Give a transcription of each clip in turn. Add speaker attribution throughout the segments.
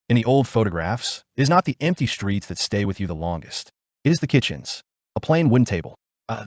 Speaker 1: in the old photographs, it is not the empty streets that stay with you the longest. It is the kitchens. A plain wooden table.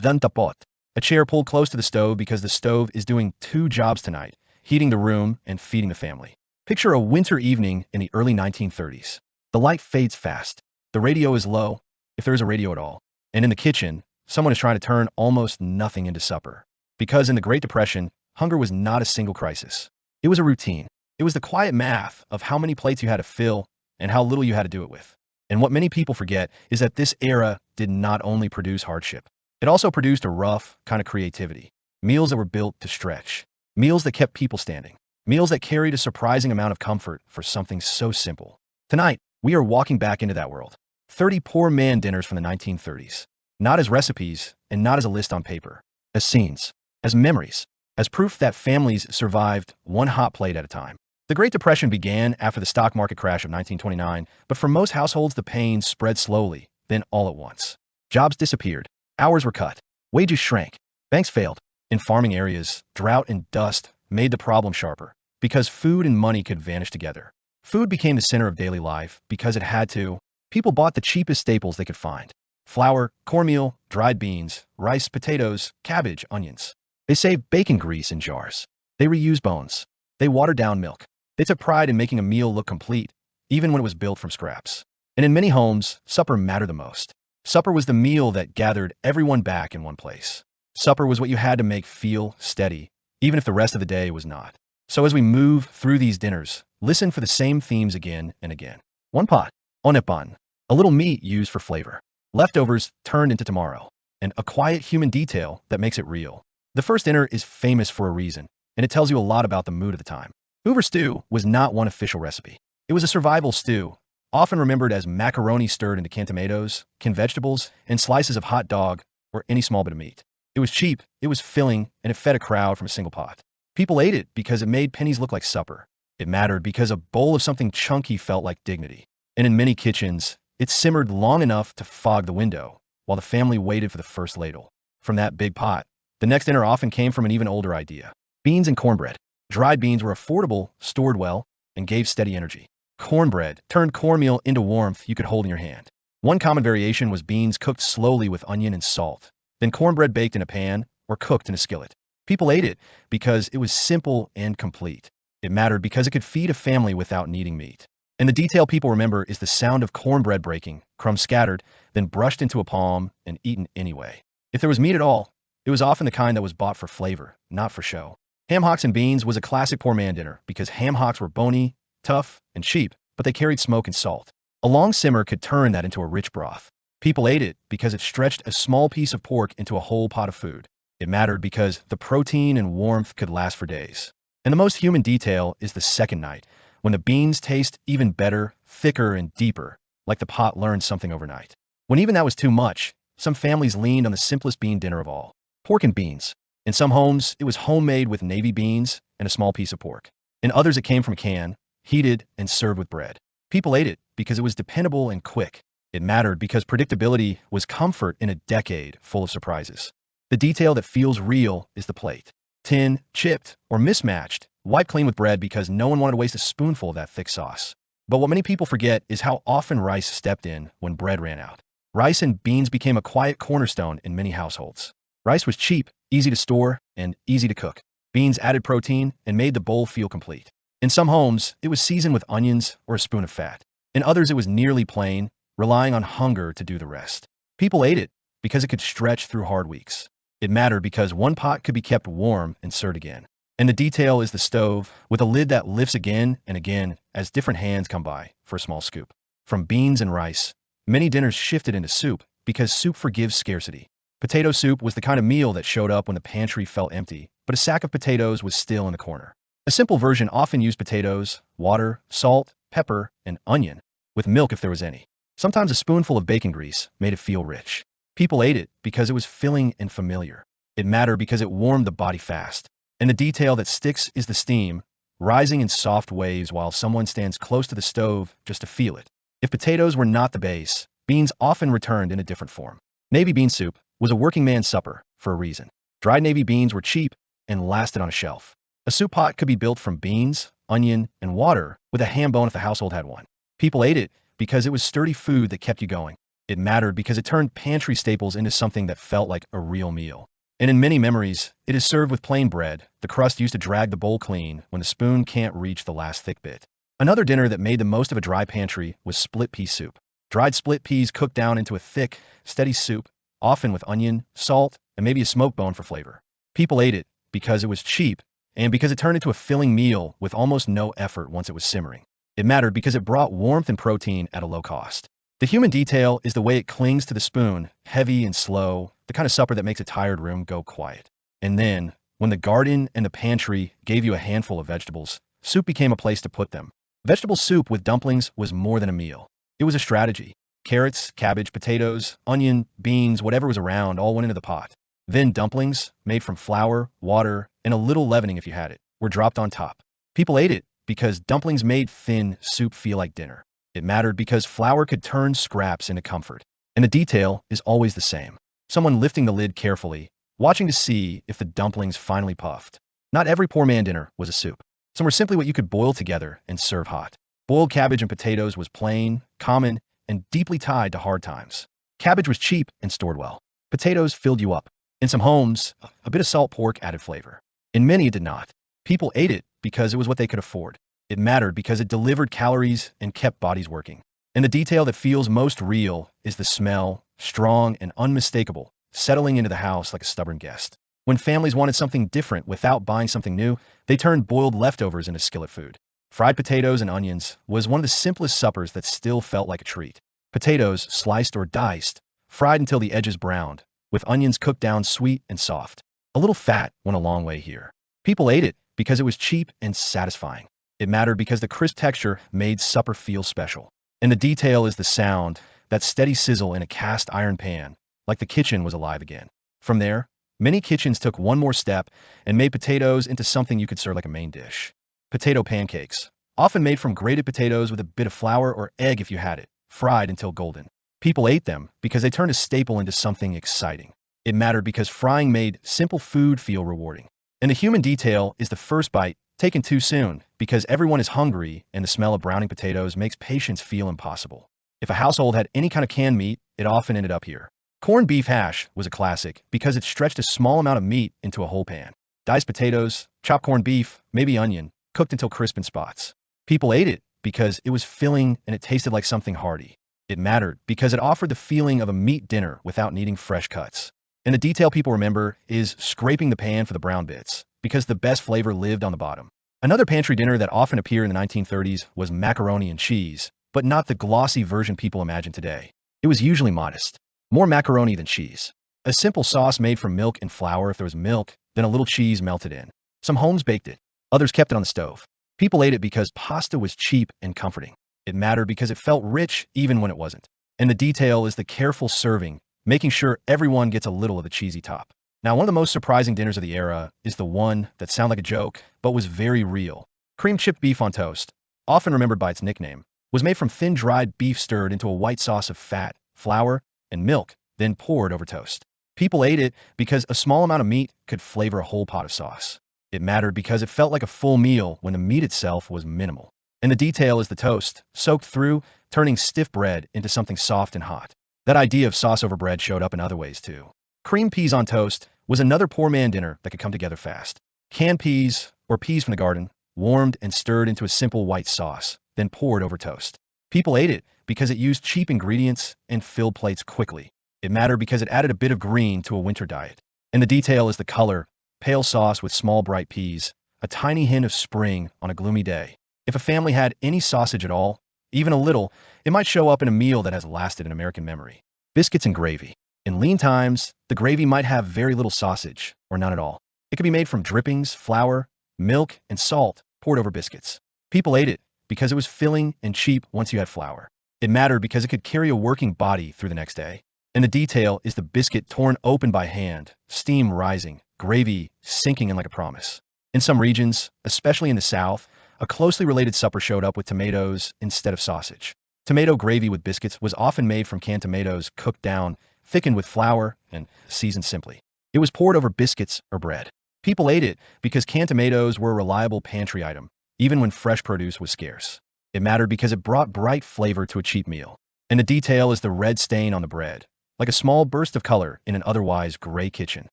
Speaker 1: Then tapot. A chair pulled close to the stove because the stove is doing two jobs tonight, heating the room and feeding the family. Picture a winter evening in the early 1930s. The light fades fast. The radio is low, if there is a radio at all. And in the kitchen, someone is trying to turn almost nothing into supper. Because in the Great Depression, hunger was not a single crisis. It was a routine. It was the quiet math of how many plates you had to fill and how little you had to do it with. And what many people forget is that this era did not only produce hardship. It also produced a rough kind of creativity. Meals that were built to stretch. Meals that kept people standing. Meals that carried a surprising amount of comfort for something so simple. Tonight, we are walking back into that world. 30 poor man dinners from the 1930s. Not as recipes and not as a list on paper. As scenes. As memories. As proof that families survived one hot plate at a time. The Great Depression began after the stock market crash of 1929, but for most households the pain spread slowly, then all at once. Jobs disappeared. Hours were cut. Wages shrank. Banks failed. In farming areas, drought and dust made the problem sharper, because food and money could vanish together. Food became the center of daily life because it had to. People bought the cheapest staples they could find. Flour, cornmeal, dried beans, rice, potatoes, cabbage, onions. They saved bacon grease in jars. They reused bones. They watered down milk. They took pride in making a meal look complete, even when it was built from scraps. And in many homes, supper mattered the most. Supper was the meal that gathered everyone back in one place. Supper was what you had to make feel steady, even if the rest of the day was not. So as we move through these dinners, listen for the same themes again and again. One pot, onepan, a little meat used for flavor. Leftovers turned into tomorrow, and a quiet human detail that makes it real. The first dinner is famous for a reason, and it tells you a lot about the mood of the time. Hoover stew was not one official recipe. It was a survival stew, often remembered as macaroni stirred into canned tomatoes, canned vegetables, and slices of hot dog or any small bit of meat. It was cheap, it was filling, and it fed a crowd from a single pot. People ate it because it made pennies look like supper. It mattered because a bowl of something chunky felt like dignity. And in many kitchens, it simmered long enough to fog the window, while the family waited for the first ladle. From that big pot, the next dinner often came from an even older idea. Beans and cornbread. Dried beans were affordable, stored well, and gave steady energy. Cornbread turned cornmeal into warmth you could hold in your hand. One common variation was beans cooked slowly with onion and salt, then cornbread baked in a pan or cooked in a skillet. People ate it because it was simple and complete. It mattered because it could feed a family without needing meat. And the detail people remember is the sound of cornbread breaking, crumbs scattered, then brushed into a palm and eaten anyway. If there was meat at all, it was often the kind that was bought for flavor, not for show. Ham hocks and beans was a classic poor man dinner because ham hocks were bony, tough, and cheap, but they carried smoke and salt. A long simmer could turn that into a rich broth. People ate it because it stretched a small piece of pork into a whole pot of food. It mattered because the protein and warmth could last for days. And the most human detail is the second night, when the beans taste even better, thicker, and deeper, like the pot learned something overnight. When even that was too much, some families leaned on the simplest bean dinner of all. Pork and beans. In some homes, it was homemade with navy beans and a small piece of pork. In others, it came from a can, heated, and served with bread. People ate it because it was dependable and quick. It mattered because predictability was comfort in a decade full of surprises. The detail that feels real is the plate. Tin, chipped, or mismatched, wiped clean with bread because no one wanted to waste a spoonful of that thick sauce. But what many people forget is how often rice stepped in when bread ran out. Rice and beans became a quiet cornerstone in many households. Rice was cheap, easy to store, and easy to cook. Beans added protein and made the bowl feel complete. In some homes, it was seasoned with onions or a spoon of fat. In others, it was nearly plain, relying on hunger to do the rest. People ate it because it could stretch through hard weeks. It mattered because one pot could be kept warm and served again. And the detail is the stove, with a lid that lifts again and again as different hands come by for a small scoop. From beans and rice, many dinners shifted into soup because soup forgives scarcity. Potato soup was the kind of meal that showed up when the pantry felt empty, but a sack of potatoes was still in the corner. A simple version often used potatoes, water, salt, pepper, and onion, with milk if there was any. Sometimes a spoonful of bacon grease made it feel rich. People ate it because it was filling and familiar. It mattered because it warmed the body fast. And the detail that sticks is the steam, rising in soft waves while someone stands close to the stove just to feel it. If potatoes were not the base, beans often returned in a different form. Navy bean soup was a working man's supper for a reason. Dried navy beans were cheap and lasted on a shelf. A soup pot could be built from beans, onion, and water with a ham bone if the household had one. People ate it because it was sturdy food that kept you going. It mattered because it turned pantry staples into something that felt like a real meal. And in many memories, it is served with plain bread, the crust used to drag the bowl clean when the spoon can't reach the last thick bit. Another dinner that made the most of a dry pantry was split pea soup. Dried split peas cooked down into a thick, steady soup, often with onion, salt, and maybe a smoke bone for flavor. People ate it because it was cheap and because it turned into a filling meal with almost no effort once it was simmering. It mattered because it brought warmth and protein at a low cost. The human detail is the way it clings to the spoon, heavy and slow, the kind of supper that makes a tired room go quiet. And then, when the garden and the pantry gave you a handful of vegetables, soup became a place to put them. Vegetable soup with dumplings was more than a meal. It was a strategy. Carrots, cabbage, potatoes, onion, beans, whatever was around all went into the pot. Then dumplings, made from flour, water, and a little leavening if you had it, were dropped on top. People ate it because dumplings made thin soup feel like dinner. It mattered because flour could turn scraps into comfort. And the detail is always the same. Someone lifting the lid carefully, watching to see if the dumplings finally puffed. Not every poor man dinner was a soup. Some were simply what you could boil together and serve hot. Boiled cabbage and potatoes was plain, common, and deeply tied to hard times. Cabbage was cheap and stored well. Potatoes filled you up. In some homes, a bit of salt pork added flavor. In many, it did not. People ate it because it was what they could afford. It mattered because it delivered calories and kept bodies working. And the detail that feels most real is the smell, strong and unmistakable, settling into the house like a stubborn guest. When families wanted something different without buying something new, they turned boiled leftovers into skillet food. Fried potatoes and onions was one of the simplest suppers that still felt like a treat. Potatoes, sliced or diced, fried until the edges browned, with onions cooked down sweet and soft. A little fat went a long way here. People ate it because it was cheap and satisfying. It mattered because the crisp texture made supper feel special. And the detail is the sound, that steady sizzle in a cast iron pan, like the kitchen was alive again. From there, many kitchens took one more step and made potatoes into something you could serve like a main dish. Potato pancakes, often made from grated potatoes with a bit of flour or egg if you had it, fried until golden. People ate them because they turned a staple into something exciting. It mattered because frying made simple food feel rewarding. And the human detail is the first bite taken too soon because everyone is hungry and the smell of browning potatoes makes patience feel impossible. If a household had any kind of canned meat, it often ended up here. Corned beef hash was a classic because it stretched a small amount of meat into a whole pan. Diced potatoes, chopped corned beef, maybe onion, cooked until crisp in spots. People ate it because it was filling and it tasted like something hearty. It mattered because it offered the feeling of a meat dinner without needing fresh cuts. And the detail people remember is scraping the pan for the brown bits, because the best flavor lived on the bottom. Another pantry dinner that often appeared in the 1930s was macaroni and cheese, but not the glossy version people imagine today. It was usually modest. More macaroni than cheese. A simple sauce made from milk and flour if there was milk, then a little cheese melted in. Some homes baked it. Others kept it on the stove. People ate it because pasta was cheap and comforting. It mattered because it felt rich even when it wasn't. And the detail is the careful serving, making sure everyone gets a little of the cheesy top. Now, one of the most surprising dinners of the era is the one that sounded like a joke, but was very real. Cream-chipped beef on toast, often remembered by its nickname, was made from thin dried beef stirred into a white sauce of fat, flour, and milk, then poured over toast. People ate it because a small amount of meat could flavor a whole pot of sauce. It mattered because it felt like a full meal when the meat itself was minimal. And the detail is the toast, soaked through, turning stiff bread into something soft and hot. That idea of sauce over bread showed up in other ways too. Cream peas on toast was another poor man dinner that could come together fast. Canned peas, or peas from the garden, warmed and stirred into a simple white sauce, then poured over toast. People ate it because it used cheap ingredients and filled plates quickly. It mattered because it added a bit of green to a winter diet. And the detail is the color, pale sauce with small bright peas, a tiny hint of spring on a gloomy day. If a family had any sausage at all, even a little, it might show up in a meal that has lasted in American memory. Biscuits and gravy. In lean times, the gravy might have very little sausage, or none at all. It could be made from drippings, flour, milk, and salt poured over biscuits. People ate it because it was filling and cheap once you had flour. It mattered because it could carry a working body through the next day. And the detail is the biscuit torn open by hand, steam rising, gravy sinking in like a promise. In some regions, especially in the South, a closely related supper showed up with tomatoes instead of sausage. Tomato gravy with biscuits was often made from canned tomatoes cooked down, thickened with flour, and seasoned simply. It was poured over biscuits or bread. People ate it because canned tomatoes were a reliable pantry item, even when fresh produce was scarce. It mattered because it brought bright flavor to a cheap meal. And the detail is the red stain on the bread, like a small burst of color in an otherwise gray kitchen.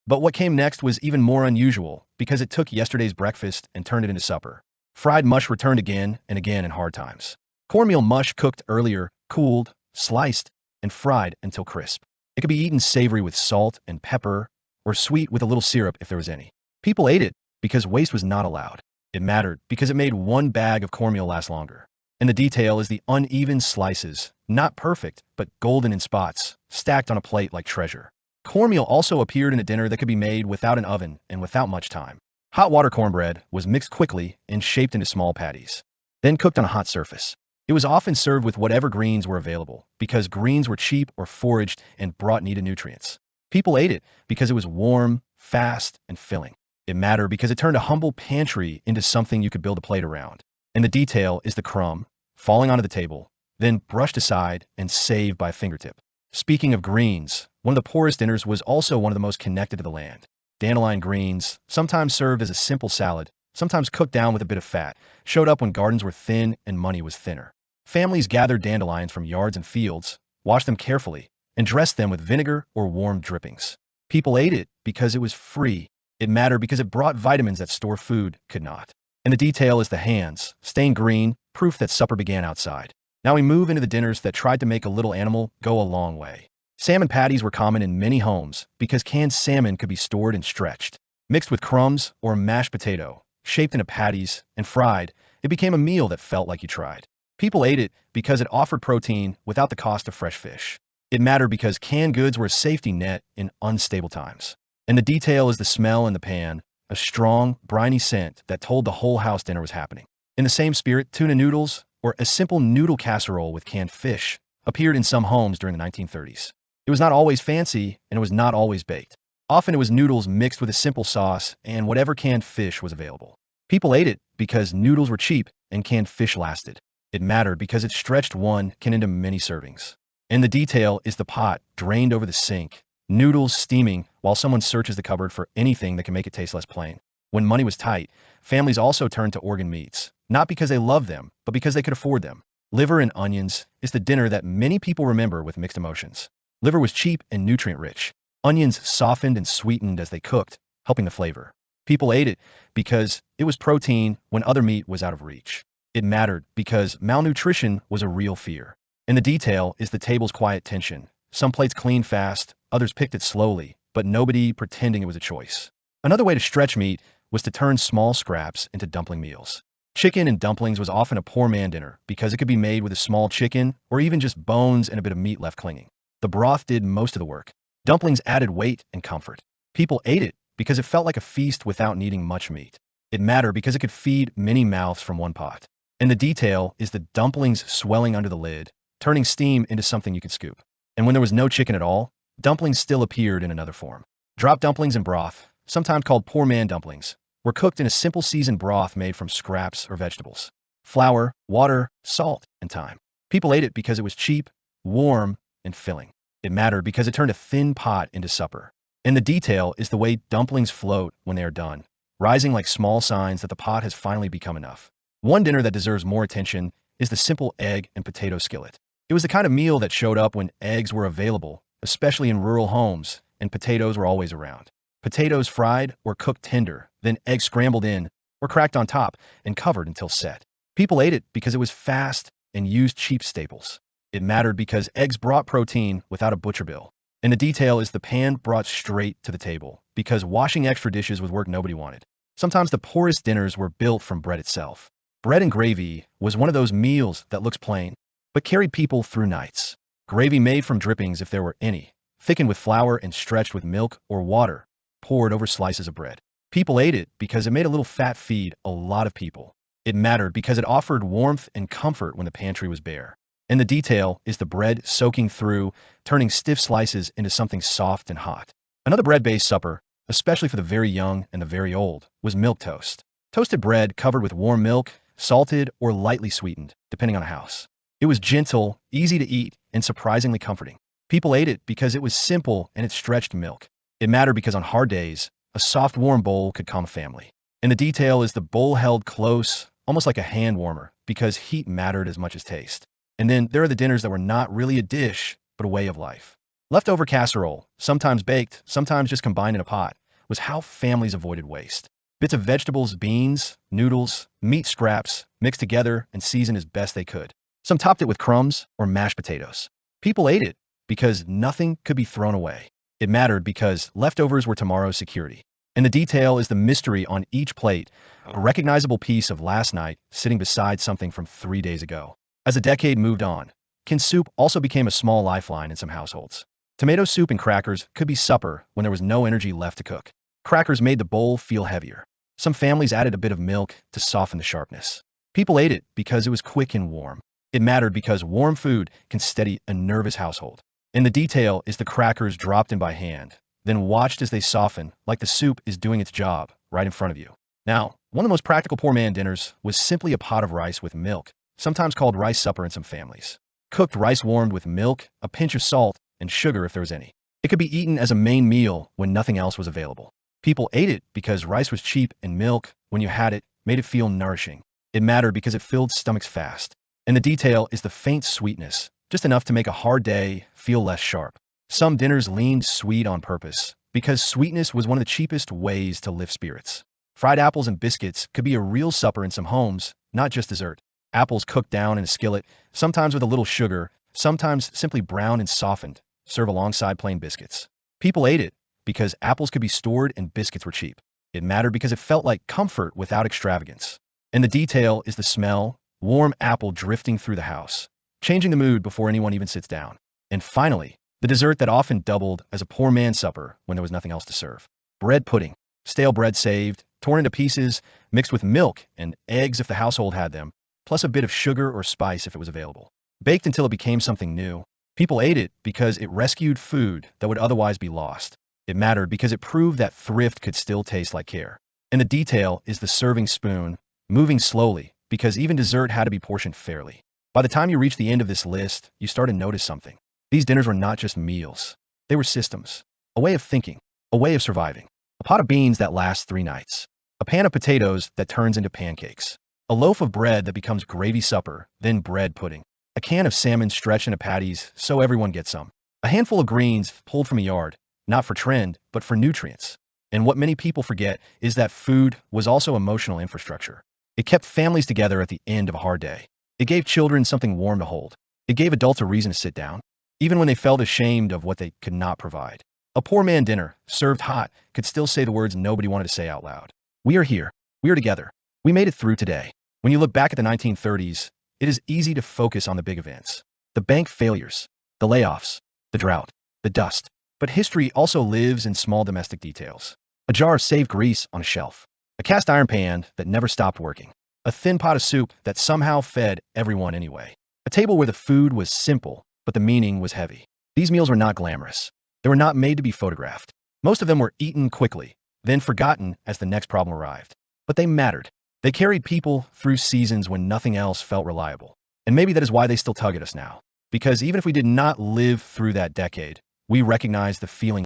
Speaker 1: But what came next was even more unusual because it took yesterday's breakfast and turned it into supper. Fried mush returned again and again in hard times. Cornmeal mush cooked earlier, cooled, sliced, and fried until crisp. It could be eaten savory with salt and pepper, or sweet with a little syrup if there was any. People ate it because waste was not allowed. It mattered because it made one bag of cornmeal last longer. And the detail is the uneven slices, not perfect, but golden in spots, stacked on a plate like treasure. Cornmeal also appeared in a dinner that could be made without an oven and without much time. Hot water cornbread was mixed quickly and shaped into small patties, then cooked on a hot surface. It was often served with whatever greens were available, because greens were cheap or foraged and brought needed nutrients. People ate it because it was warm, fast, and filling. It mattered because it turned a humble pantry into something you could build a plate around. And the detail is the crumb, falling onto the table, then brushed aside and saved by a fingertip. Speaking of greens, one of the poorest dinners was also one of the most connected to the land. Dandelion greens, sometimes served as a simple salad, sometimes cooked down with a bit of fat, showed up when gardens were thin and money was thinner. Families gathered dandelions from yards and fields, washed them carefully, and dressed them with vinegar or warm drippings. People ate it because it was free. It mattered because it brought vitamins that store food could not. And the detail is the hands, stained green, proof that supper began outside. Now we move into the dinners that tried to make a little animal go a long way. Salmon patties were common in many homes because canned salmon could be stored and stretched. Mixed with crumbs or mashed potato, shaped into patties, and fried, it became a meal that felt like you tried. People ate it because it offered protein without the cost of fresh fish. It mattered because canned goods were a safety net in unstable times. And the detail is the smell in the pan, a strong, briny scent that told the whole house dinner was happening. In the same spirit, tuna noodles, or a simple noodle casserole with canned fish, appeared in some homes during the 1930s. It was not always fancy, and it was not always baked. Often it was noodles mixed with a simple sauce and whatever canned fish was available. People ate it because noodles were cheap and canned fish lasted. It mattered because it stretched one can into many servings. And the detail is the pot drained over the sink, noodles steaming while someone searches the cupboard for anything that can make it taste less plain. When money was tight, families also turned to organ meats, not because they loved them, but because they could afford them. Liver and onions is the dinner that many people remember with mixed emotions. Liver was cheap and nutrient-rich. Onions softened and sweetened as they cooked, helping the flavor. People ate it because it was protein when other meat was out of reach. It mattered because malnutrition was a real fear. And the detail is the table's quiet tension. Some plates cleaned fast, others picked it slowly, but nobody pretending it was a choice. Another way to stretch meat was to turn small scraps into dumpling meals. Chicken and dumplings was often a poor man dinner because it could be made with a small chicken or even just bones and a bit of meat left clinging. The broth did most of the work. Dumplings added weight and comfort. People ate it because it felt like a feast without needing much meat. It mattered because it could feed many mouths from one pot. And the detail is the dumplings swelling under the lid, turning steam into something you could scoop. And when there was no chicken at all, dumplings still appeared in another form. Drop dumplings and broth, sometimes called poor man dumplings, were cooked in a simple seasoned broth made from scraps or vegetables. Flour, water, salt, and thyme. People ate it because it was cheap, warm, and filling. It mattered because it turned a thin pot into supper. And the detail is the way dumplings float when they are done, rising like small signs that the pot has finally become enough. One dinner that deserves more attention is the simple egg and potato skillet. It was the kind of meal that showed up when eggs were available, especially in rural homes, and potatoes were always around. Potatoes fried or cooked tender, then eggs scrambled in or cracked on top and covered until set. People ate it because it was fast and used cheap staples. It mattered because eggs brought protein without a butcher bill. And the detail is the pan brought straight to the table because washing extra dishes was work nobody wanted. Sometimes the poorest dinners were built from bread itself. Bread and gravy was one of those meals that looks plain, but carried people through nights. Gravy made from drippings if there were any, thickened with flour and stretched with milk or water, poured over slices of bread. People ate it because it made a little fat feed a lot of people. It mattered because it offered warmth and comfort when the pantry was bare. And the detail is the bread soaking through, turning stiff slices into something soft and hot. Another bread-based supper, especially for the very young and the very old, was milk toast. Toasted bread covered with warm milk, salted or lightly sweetened, depending on a house. It was gentle, easy to eat, and surprisingly comforting. People ate it because it was simple and it stretched milk. It mattered because on hard days, a soft warm bowl could calm a family. And the detail is the bowl held close, almost like a hand warmer, because heat mattered as much as taste. And then there are the dinners that were not really a dish, but a way of life. Leftover casserole, sometimes baked, sometimes just combined in a pot, was how families avoided waste. Bits of vegetables, beans, noodles, meat scraps, mixed together and seasoned as best they could. Some topped it with crumbs or mashed potatoes. People ate it because nothing could be thrown away. It mattered because leftovers were tomorrow's security. And the detail is the mystery on each plate, a recognizable piece of last night sitting beside something from 3 days ago. As a decade moved on, canned soup also became a small lifeline in some households. Tomato soup and crackers could be supper when there was no energy left to cook. Crackers made the bowl feel heavier. Some families added a bit of milk to soften the sharpness. People ate it because it was quick and warm. It mattered because warm food can steady a nervous household. And the detail is the crackers dropped in by hand, then watched as they soften like the soup is doing its job right in front of you. Now, one of the most practical poor man dinners was simply a pot of rice with milk, sometimes called rice supper in some families. Cooked rice warmed with milk, a pinch of salt, and sugar if there was any. It could be eaten as a main meal when nothing else was available. People ate it because rice was cheap and milk, when you had it, made it feel nourishing. It mattered because it filled stomachs fast. And the detail is the faint sweetness, just enough to make a hard day feel less sharp. Some dinners leaned sweet on purpose, because sweetness was one of the cheapest ways to lift spirits. Fried apples and biscuits could be a real supper in some homes, not just dessert. Apples cooked down in a skillet, sometimes with a little sugar, sometimes simply browned and softened, serve alongside plain biscuits. People ate it because apples could be stored and biscuits were cheap. It mattered because it felt like comfort without extravagance. And the detail is the smell, warm apple drifting through the house, changing the mood before anyone even sits down. And finally, the dessert that often doubled as a poor man's supper when there was nothing else to serve. Bread pudding. Stale bread saved, torn into pieces, mixed with milk and eggs if the household had them, plus a bit of sugar or spice if it was available. Baked until it became something new. People ate it because it rescued food that would otherwise be lost. It mattered because it proved that thrift could still taste like care. And the detail is the serving spoon, moving slowly, because even dessert had to be portioned fairly. By the time you reached the end of this list, you started to notice something. These dinners were not just meals. They were systems. A way of thinking. A way of surviving. A pot of beans that lasts 3 nights. A pan of potatoes that turns into pancakes. A loaf of bread that becomes gravy supper, then bread pudding. A can of salmon stretched into patties so everyone gets some. A handful of greens pulled from a yard, not for trend, but for nutrients. And what many people forget is that food was also emotional infrastructure. It kept families together at the end of a hard day. It gave children something warm to hold. It gave adults a reason to sit down, even when they felt ashamed of what they could not provide. A poor man dinner, served hot, could still say the words nobody wanted to say out loud. We are here. We are together. We made it through today. When you look back at the 1930s, it is easy to focus on the big events. The bank failures, the layoffs, the drought, the dust. But history also lives in small domestic details. A jar of saved grease on a shelf. A cast iron pan that never stopped working. A thin pot of soup that somehow fed everyone anyway. A table where the food was simple, but the meaning was heavy. These meals were not glamorous. They were not made to be photographed. Most of them were eaten quickly, then forgotten as the next problem arrived. But they mattered. They carried people through seasons when nothing else felt reliable. And maybe that is why they still tug at us now. Because even if we did not live through that decade, we recognize the feeling